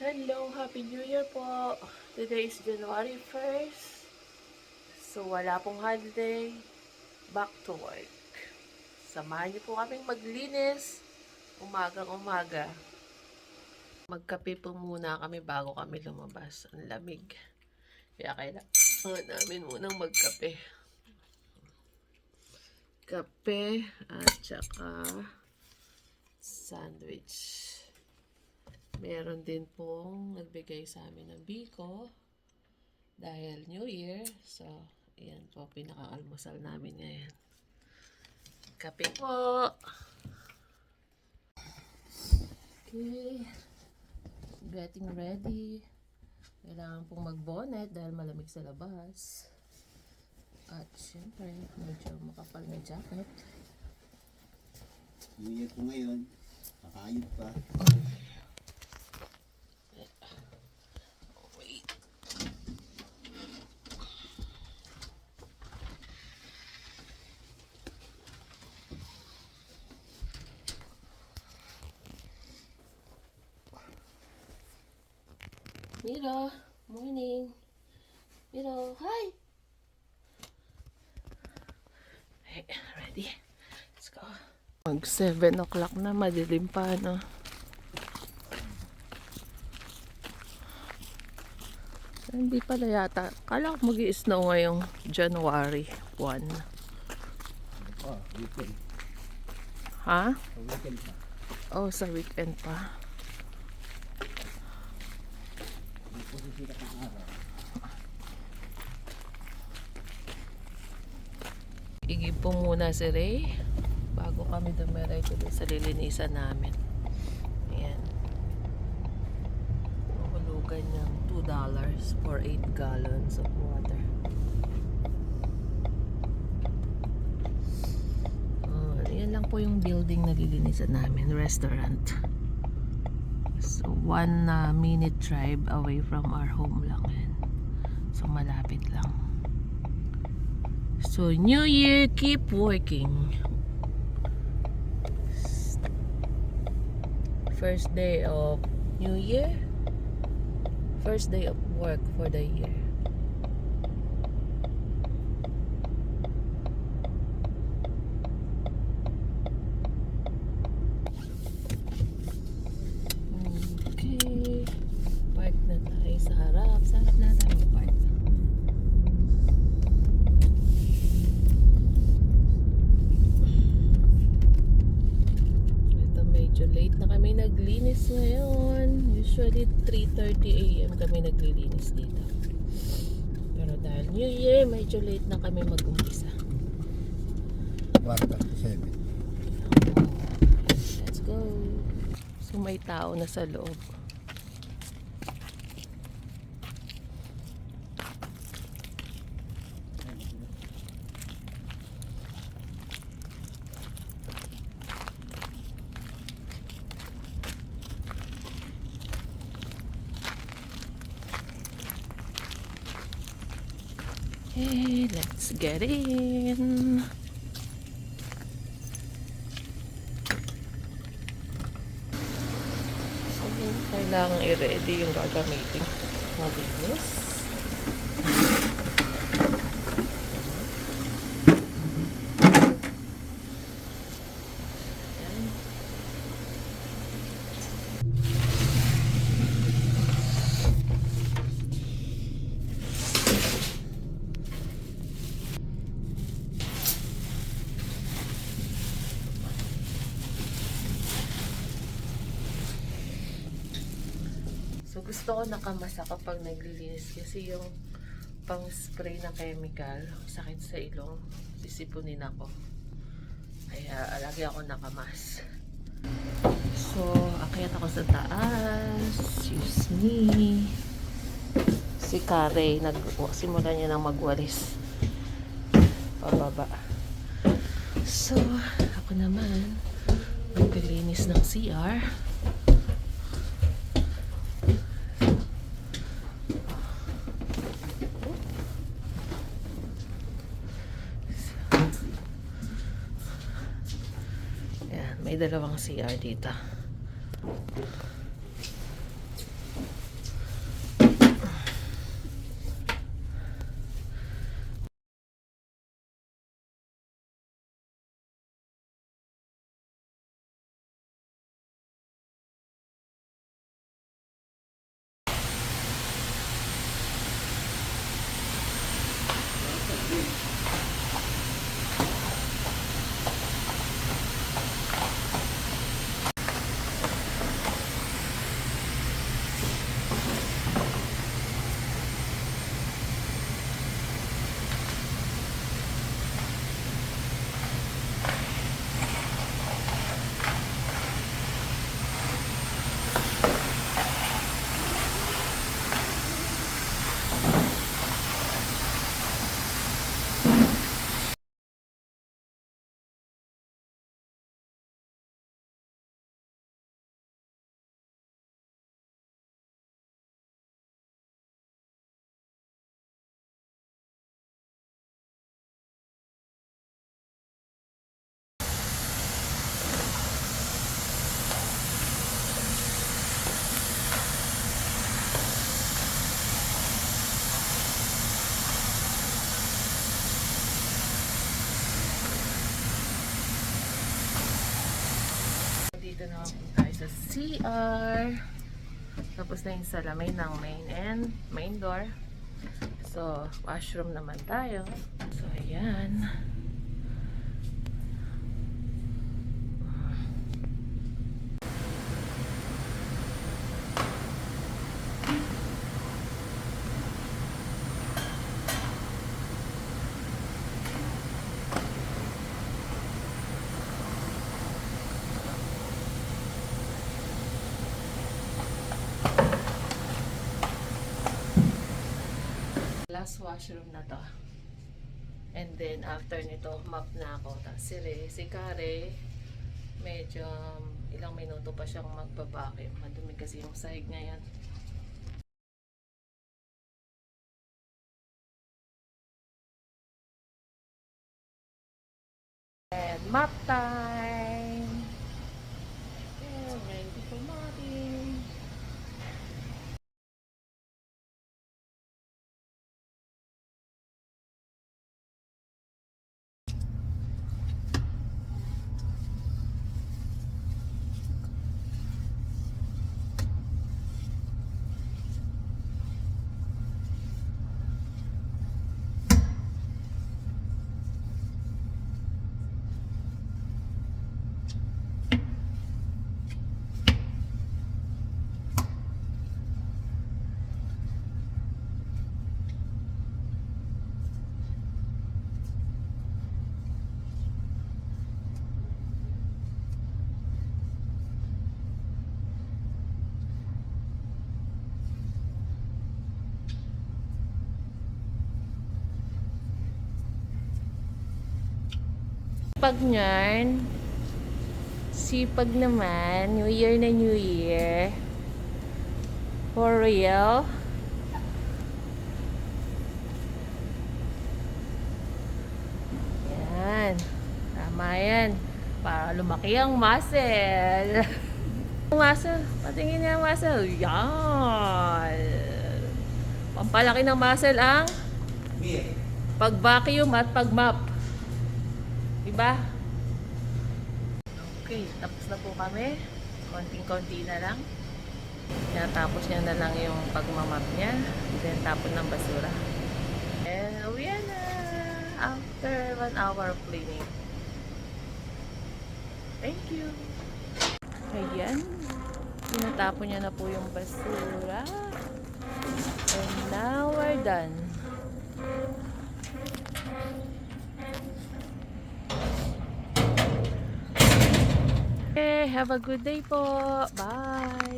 Hello, Happy New Year po. Today is January 1st. So, wala pong holiday. Back to work. Samahan niyo po kaming maglinis. Umagang-umaga. Magkape po muna kami bago kami lumabas. Ang lamig. Kaya kailangan namin munang magkape. Kape at saka sandwich. Meron din pong nagbigay sa amin ng biko dahil New Year. So, ayan po, pinaka-almusal namin ngayon. Kape po! Okay. Getting ready. Kailangan pong mag-bonnet dahil malamig sa labas. At syempre, medyo makapal na jacket. New Year po ngayon. Nakayod pa. Wait. Miro, morning. Miro, hi. Hey, ready? Let's go. Mag 7 o'clock na, madilim pa, no? Hindi pala yata. Kala ko mag-i-snow ngayong January 1. Weekend. Ha? Weekend pa. Oh, sa weekend pa. Hindi po sisikat ng araw. Igib po muna si Ray bago kami dumiretso doon sa lilinisan namin. Ayan. Mahulugan niyang $2 for 8 gallons of water. Yan lang po yung building na lilinisan namin, restaurant. So 1 minute drive away from our home lang yan. So malapit lang. So New Year, keep working. First day of New Year, first day of work for the year. Okay, park na tayo sa harap. Sa harap na tayo mag-park. Ito medyo late na kami naglinis ngayon. Usually 3:30 AM kami naglilinis dito. Pero dahil New Year, medyo late na kami mag-umpisa. 1:37. Let's go. So may tao na sa loob. Hey, let's get in. So, kailangan i-ready yung gagamitin. Mabilis. Ayan. So gusto ko nakamasa kapag naglilinis kasi yung pang spray na chemical, sakit sa ilong, sisipunin ako. Kaya lagi ako nakamas. So akyat ako sa taas. Excuse me. Si Kare, simula niya nang magwalis pababa. So ako naman maglilinis ng CR. May dalawang CR dito. Dito na po tayo sa CR. Tapos na yung salamin ng main door. So, washroom naman tayo. So, ayan. Last washroom na to. And then, after nito, map na ako. Tapos si Kare, medyo ilang minuto pa siyang magbabakim. Madumi kasi yung sahig ngayon. And map time! Yeah, ready for mopping. Sipag niyan. Sipag naman. New Year na New Year. For real. Yan. Tama yan. Para lumaki ang muscle. Muscle. Patingin niya ang muscle. Yan. Pampalaki ng muscle ang pag-vacuum at pag-mop. Diba? Okay, tapos na po kami. Konting-konti na lang. Natapos niya na lang yung pagmamap niya. Then tapon ng basura. And uwi na. After 1 hour of cleaning. Thank you. Ayan. Tinatapon niya na po yung basura. And now we're done. Okay, have a good day po. Bye!